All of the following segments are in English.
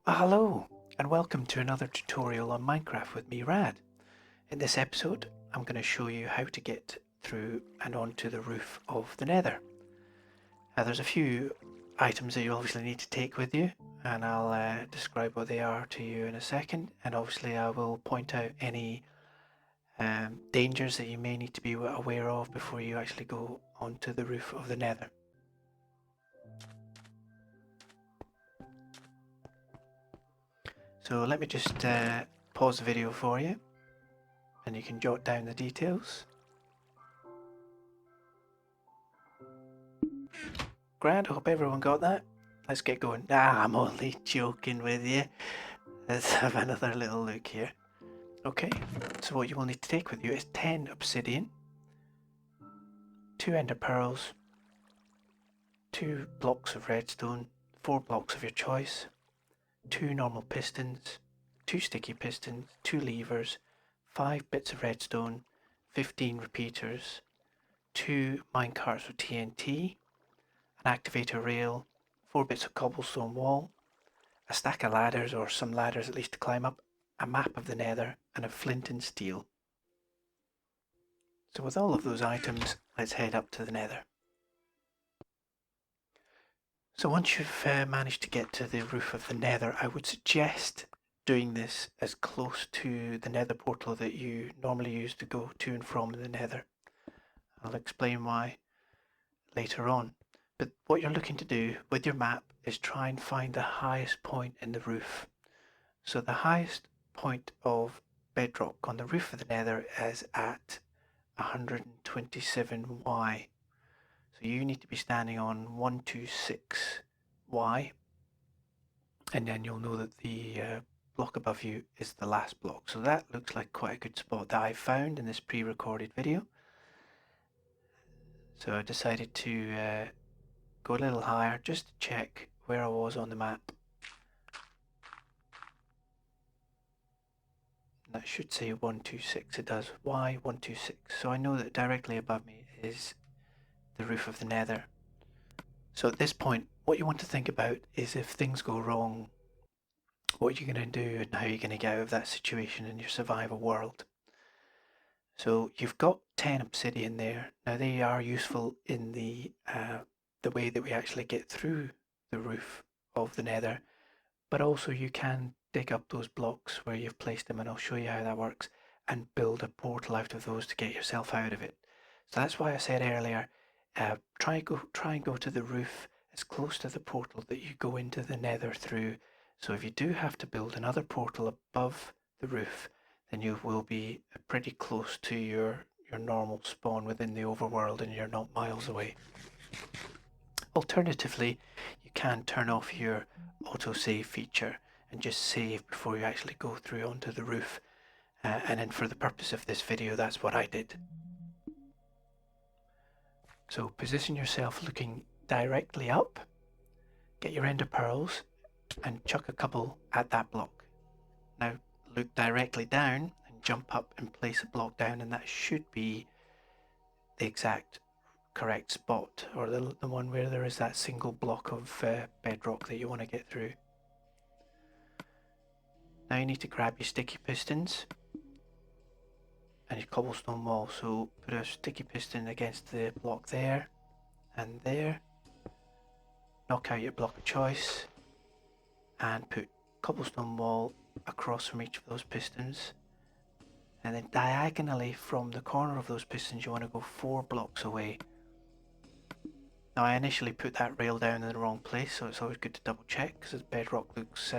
Hello, and welcome to another tutorial on Minecraft with me, Rad. In this episode, I'm going to show you how to get through and onto the roof of the Nether. There's a few items that you obviously need to take with you, and I'll describe what they are to you in a second, and obviously I will point out any dangers that you may need to be aware of before you actually go onto the roof of the Nether. So let me just pause the video for you, and you can jot down the details. Grand, I hope everyone got that. Let's get going. I'm only joking with you. Let's have another little look here. Okay, so what you will need to take with you is 10 obsidian, 2 ender pearls, 2 blocks of redstone, 4 blocks of your choice, 2 normal pistons, 2 sticky pistons, 2 levers, 5 bits of redstone, 15 repeaters, 2 minecarts with TNT, an activator rail, 4 bits of cobblestone wall, a stack of ladders, or some ladders at least to climb up, a map of the Nether, and a flint and steel. So with all of those items, let's head up to the Nether. So once you've managed to get to the roof of the Nether, I would suggest doing this as close to the Nether portal that you normally use to go to and from the Nether. I'll explain why later on. But what you're looking to do with your map is try and find the highest point in the roof. So the highest point of bedrock on the roof of the Nether is at 127Y. So you need to be standing on 126Y, and then you'll know that the block above you is the last block. So that looks like quite a good spot that I found in this pre-recorded video. So I decided to go a little higher just to check where I was on the map. That should say 126, it does. Why 126? So I know that directly above me is the roof of the Nether. So at this point, what you want to think about is if things go wrong, what you're going to do and how you're going to get out of that situation in your survival world. So you've got 10 obsidian there. Now they are useful in the way that we actually get through the roof of the Nether, but also you can dig up those blocks where you've placed them, and I'll show you how that works, and build a portal out of those to get yourself out of it. So that's why I said earlier, try and go to the roof as close to the portal that you go into the Nether through. So if you do have to build another portal above the roof, then you will be pretty close to your normal spawn within the overworld, and you're not miles away. Alternatively, you can turn off your autosave feature and just save before you actually go through onto the roof. And then for the purpose of this video, that's what I did. So position yourself looking directly up, get your ender pearls, and chuck a couple at that block. Now look directly down and jump up and place a block down, and that should be the exact correct spot, or the one where there is that single block of bedrock that you want to get through. Now you need to grab your sticky pistons and your cobblestone wall. So put a sticky piston against the block there and there. Knock out your block of choice and put cobblestone wall across from each of those pistons. And then diagonally from the corner of those pistons, you want to go 4 blocks away. Now I initially put that rail down in the wrong place, so it's always good to double check because the bedrock looks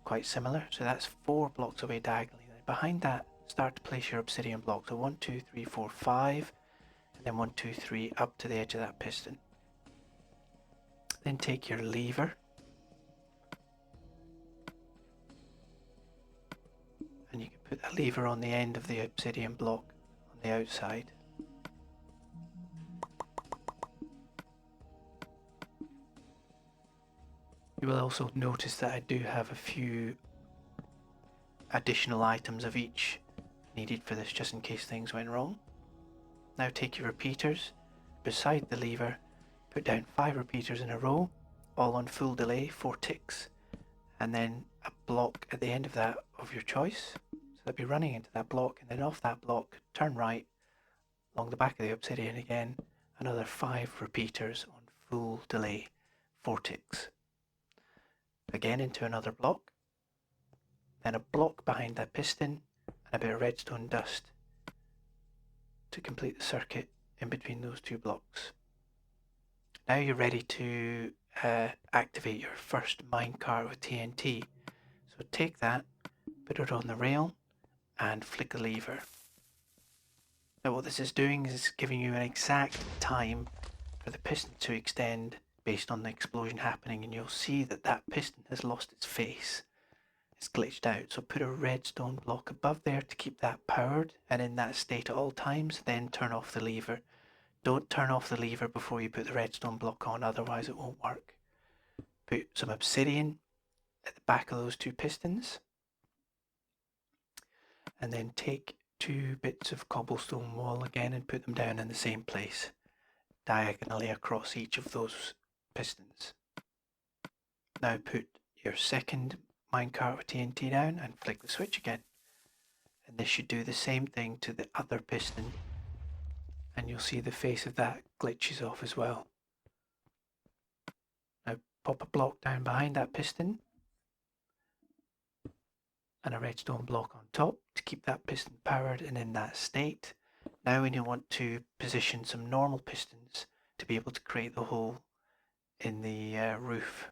quite similar. So that's 4 blocks away diagonally. Then behind that, start to place your obsidian blocks. So 1, 2, 3, 4, 5, and then 1, 2, 3 up to the edge of that piston. Then take your lever and you can put a lever on the end of the obsidian block on the outside. You will also notice that I do have a few additional items of each needed for this, just in case things went wrong. Now take your repeaters, beside the lever, put down 5 repeaters in a row, all on full delay, 4 ticks, and then a block at the end of that of your choice. So they'll be running into that block, and then off that block, turn right along the back of the obsidian again, another 5 repeaters on full delay, 4 ticks. Again into another block, then a block behind that piston, and a bit of redstone dust to complete the circuit in between those 2 blocks. Now you're ready to activate your first minecart with TNT. So take that, put it on the rail, and flick the lever. Now what this is doing is giving you an exact time for the piston to extend based on the explosion happening, and you'll see that that piston has lost its face. It's glitched out, so put a redstone block above there to keep that powered and in that state at all times, then turn off the lever. Don't turn off the lever before you put the redstone block on, otherwise it won't work. Put some obsidian at the back of those 2 pistons, and then take 2 bits of cobblestone wall again and put them down in the same place, diagonally across each of those pistons. Now put your second minecart with TNT down and flick the switch again. And this should do the same thing to the other piston, and you'll see the face of that glitches off as well. Now pop a block down behind that piston and a redstone block on top to keep that piston powered and in that state. Now when you want to position some normal pistons to be able to create the hole in the roof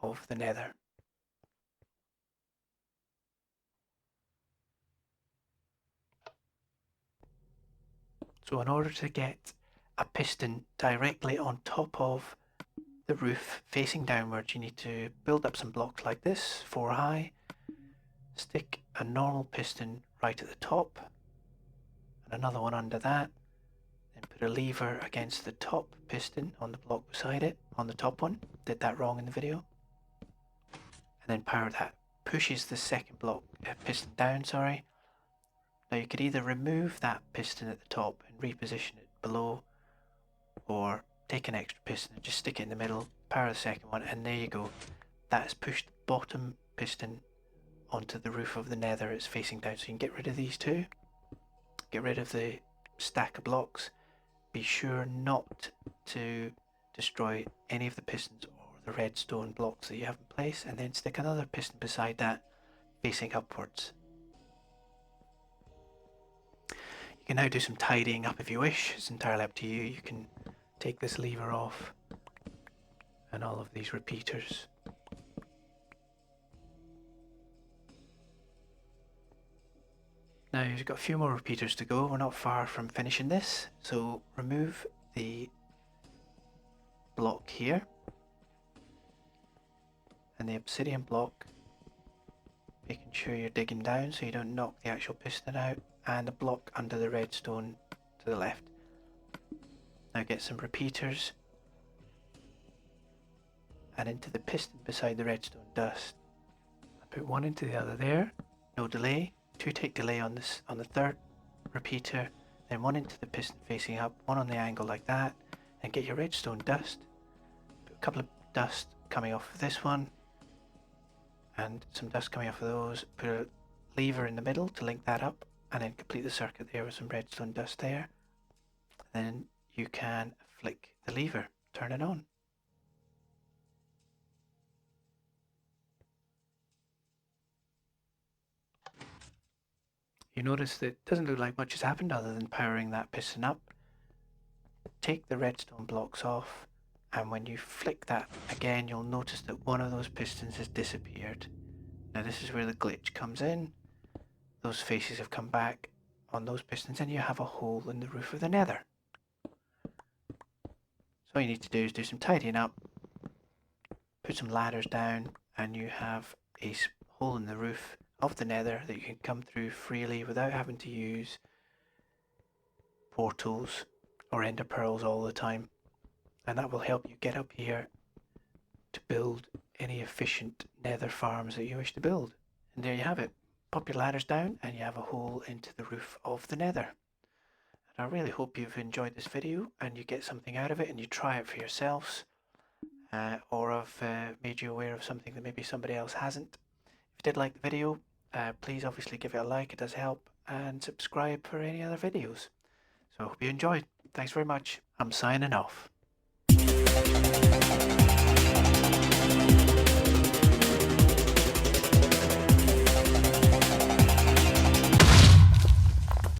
of the Nether. So in order to get a piston directly on top of the roof facing downwards, you need to build up some blocks like this, 4 high, stick a normal piston right at the top and another one under that, then put a lever against the top piston on the block beside it, on the top one, did that wrong in the video, and then power that. Pushes the second block, piston down, sorry. Now you could either remove that piston at the top and reposition it below, or take an extra piston and just stick it in the middle, power the second one, and there you go. That has pushed the bottom piston onto the roof of the Nether. It's facing down, so you can get rid of these 2. Get rid of the stack of blocks. Be sure not to destroy any of the pistons or the redstone blocks that you have in place, and then stick another piston beside that facing upwards. You can now do some tidying up if you wish. It's entirely up to you. You can take this lever off and all of these repeaters. Now you've got a few more repeaters to go. We're not far from finishing this. So remove the block here and the obsidian block, making sure you're digging down so you don't knock the actual piston out, and the block under the redstone to the left. Now get some repeaters and into the piston beside the redstone dust. I put one into the other there, no delay, 2 tick delay on this, on the third repeater, then one into the piston facing up, one on the angle like that, and get your redstone dust. Put a couple of dust coming off of this one, and some dust coming off of those. Put a lever in the middle to link that up, and then complete the circuit there with some redstone dust there. Then you can flick the lever, turn it on. You notice that it doesn't look like much has happened other than powering that piston up. Take the redstone blocks off, and when you flick that again, you'll notice that one of those pistons has disappeared. Now this is where the glitch comes in. Those faces have come back on those pistons, and you have a hole in the roof of the Nether. So all you need to do is do some tidying up, put some ladders down, and you have a hole in the roof of the Nether that you can come through freely without having to use portals or ender pearls all the time. And that will help you get up here to build any efficient Nether farms that you wish to build. And there you have it. Pop your ladders down and you have a hole into the roof of the Nether. And I really hope you've enjoyed this video and you get something out of it and you try it for yourselves. or I've made you aware of something that maybe somebody else hasn't. If you did like the video, please obviously give it a like, it does help, and subscribe for any other videos. So I hope you enjoyed. Thanks very much. I'm signing off.